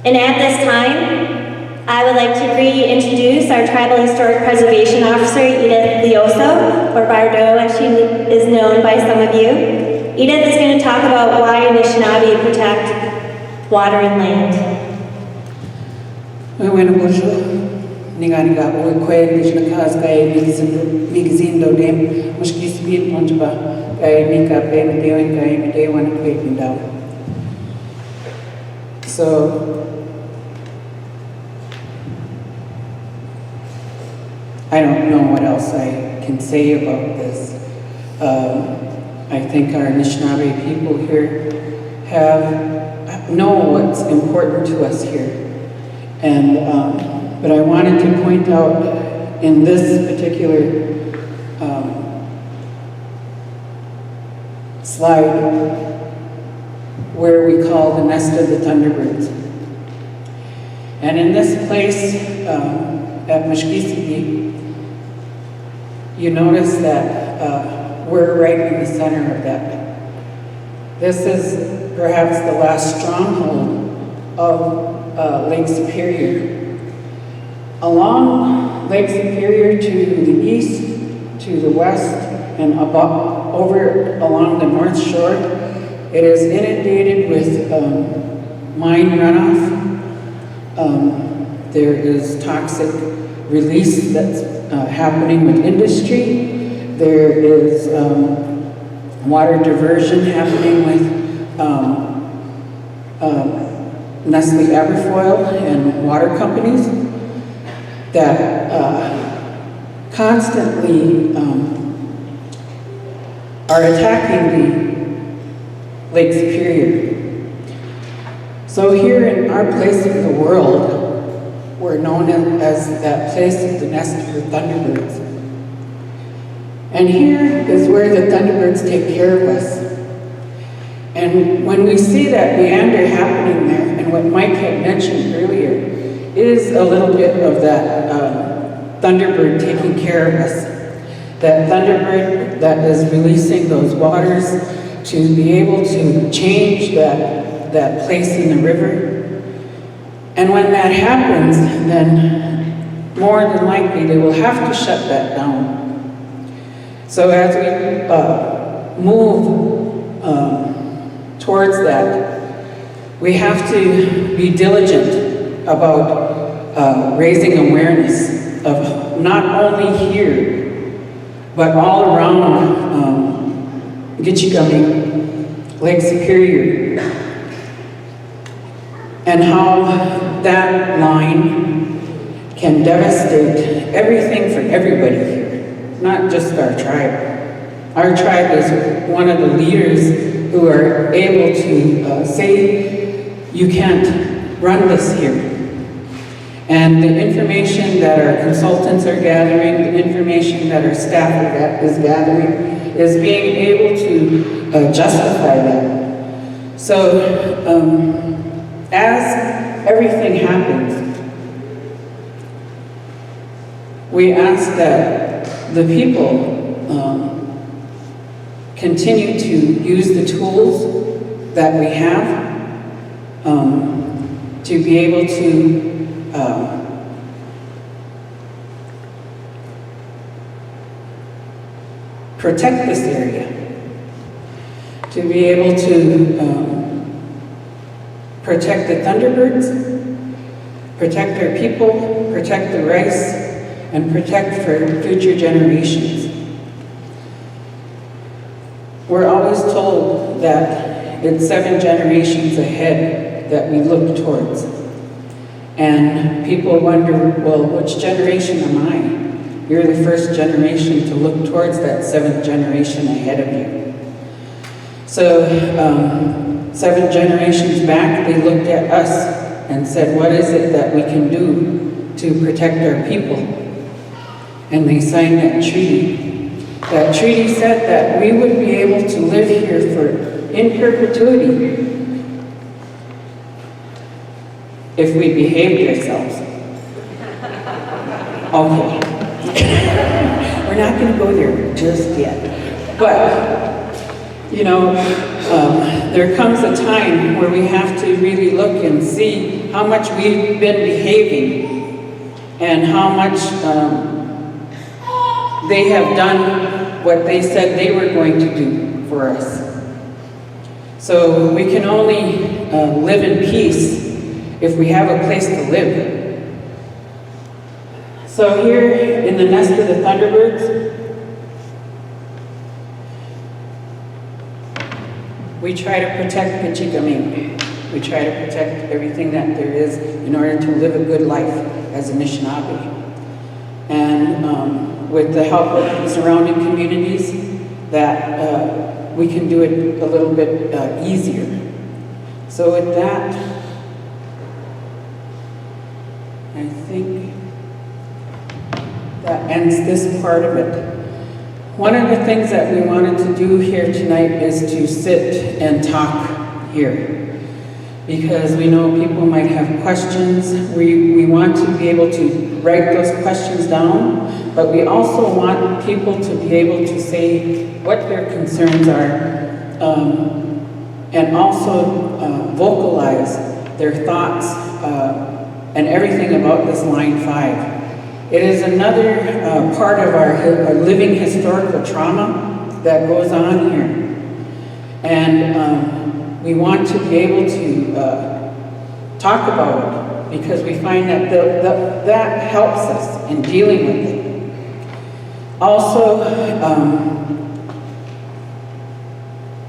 And at this time, I would like to reintroduce our Tribal Historic Preservation Officer, Edith Leoso, or Bardo as she is known by some of you. Edith is going to talk about why Anishinaabe protect water and land. So I don't know what else I can say about this. I think our Anishinaabe people here know what's important to us here. And, but I wanted to point out in this particular slide where we call the nest of the Thunderbirds. And in this place at Mishkisigi, you notice that we're right in the center of that. This is perhaps the last stronghold of Lake Superior. Along Lake Superior to the east, to the west, and over along the north shore, it is inundated with mine runoff. There is toxic release that's happening with industry. There is water diversion happening with Nestle Aberfoyle and water companies that constantly are attacking the Lake Superior. So here in our place of the world, we're known as that place of the nest for thunderbirds. And here is where the thunderbirds take care of us. And when we see that meander happening there, and what Mike had mentioned earlier, is a little bit of that thunderbird taking care of us. That thunderbird that is releasing those waters to be able to change that place in the river. And when that happens, then more than likely they will have to shut that down. So as we move towards that, we have to be diligent about raising awareness of not only here, but all around Giitchiigoomii, Lake Superior, and how that line can devastate everything for everybody here, not just our tribe. Our tribe is one of the leaders who are able to say, you can't run this here. And the information that our consultants are gathering, the information that our staff is gathering, is being able to justify that. So as everything happens, we ask that the people continue to use the tools that we have to be able to protect this area, to be able to protect the thunderbirds, protect our people, protect the rice, and protect for future generations. We're always told that it's 7 generations ahead that we look towards. And people wonder, well, which generation am I? You're the first generation to look towards that 7th generation ahead of you. So 7 generations back, they looked at us and said, what is it that we can do to protect our people? And they signed that treaty. That treaty said that we would be able to live here in perpetuity if we behaved ourselves. Okay. We're not going to go there just yet. But, you know, there comes a time where we have to really look and see how much we've been behaving and how much they have done what they said they were going to do for us. So we can only live in peace if we have a place to live. So here in the nest of the Thunderbirds, we try to protect Giitchiigoomii. We try to protect everything that there is in order to live a good life as a Anishinaabe. And with the help of the surrounding communities, that we can do it a little bit easier. So with that, I think that ends this part of it. One of the things that we wanted to do here tonight is to sit and talk here, because we know people might have questions. We want to be able to write those questions down, but we also want people to be able to say what their concerns are, and also vocalize their thoughts and everything about this Line 5. It is another part of our living historical trauma that goes on here. And we want to be able to talk about it, because we find that that helps us in dealing with it. Also,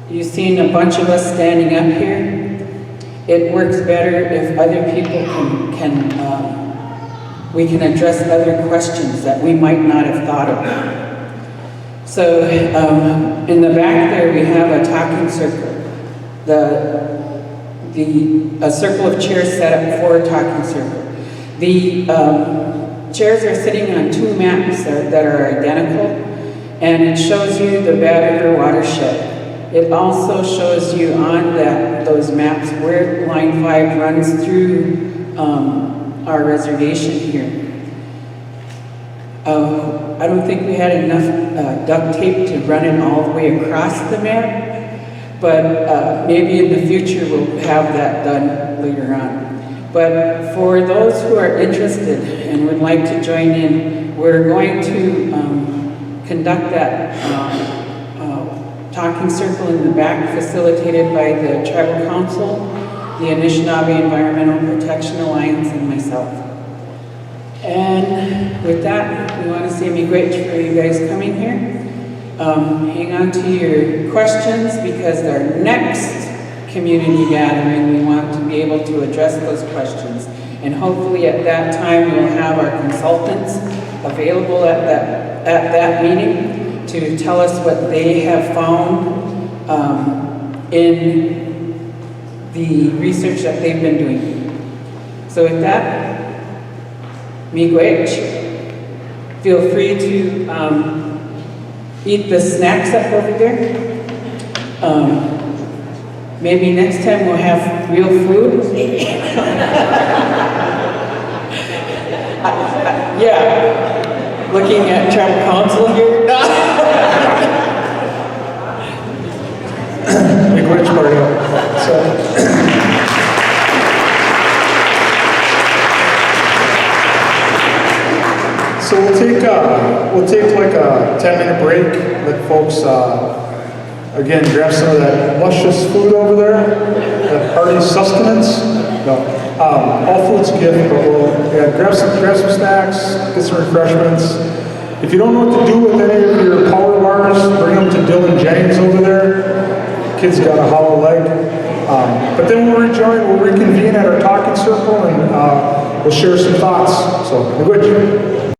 you've seen a bunch of us standing up here. It works better if other people we can address other questions that we might not have thought of. So in the back there we have a talking circle. A circle of chairs set up for a talking circle. The chairs are sitting on two maps that are identical, and it shows you the Bad River watershed. It also shows you on those maps where Line 5 runs through our reservation here. I don't think we had enough duct tape to run it all the way across the map, but maybe in the future we'll have that done later on. But for those who are interested and would like to join in, we're going to conduct that talking circle in the back, facilitated by the Tribal Council, the Anishinaabe Environmental Protection Alliance, and myself. And with that, we want to say miigwech for you guys coming here. Hang on to your questions, because our next community gathering, we want to be able to address those questions. And hopefully at that time, we'll have our consultants available at that meeting to tell us what they have found in the research that they've been doing. So with that, miigwech. Feel free to eat the snacks up over there. Maybe next time we'll have real food. Yeah, looking at Tribal Council here. Miigwech, Bardo. So we'll take like a 10-minute break. Let folks again grab some of that luscious food over there, that hearty sustenance. No, all food's a gift, but we'll grab some snacks, get some refreshments. If you don't know what to do with any of your power bars, bring them to Dylan Jennings over there. Kid's got a hollow leg. But then we'll reconvene at our talking circle, and we'll share some thoughts. So, miigwech.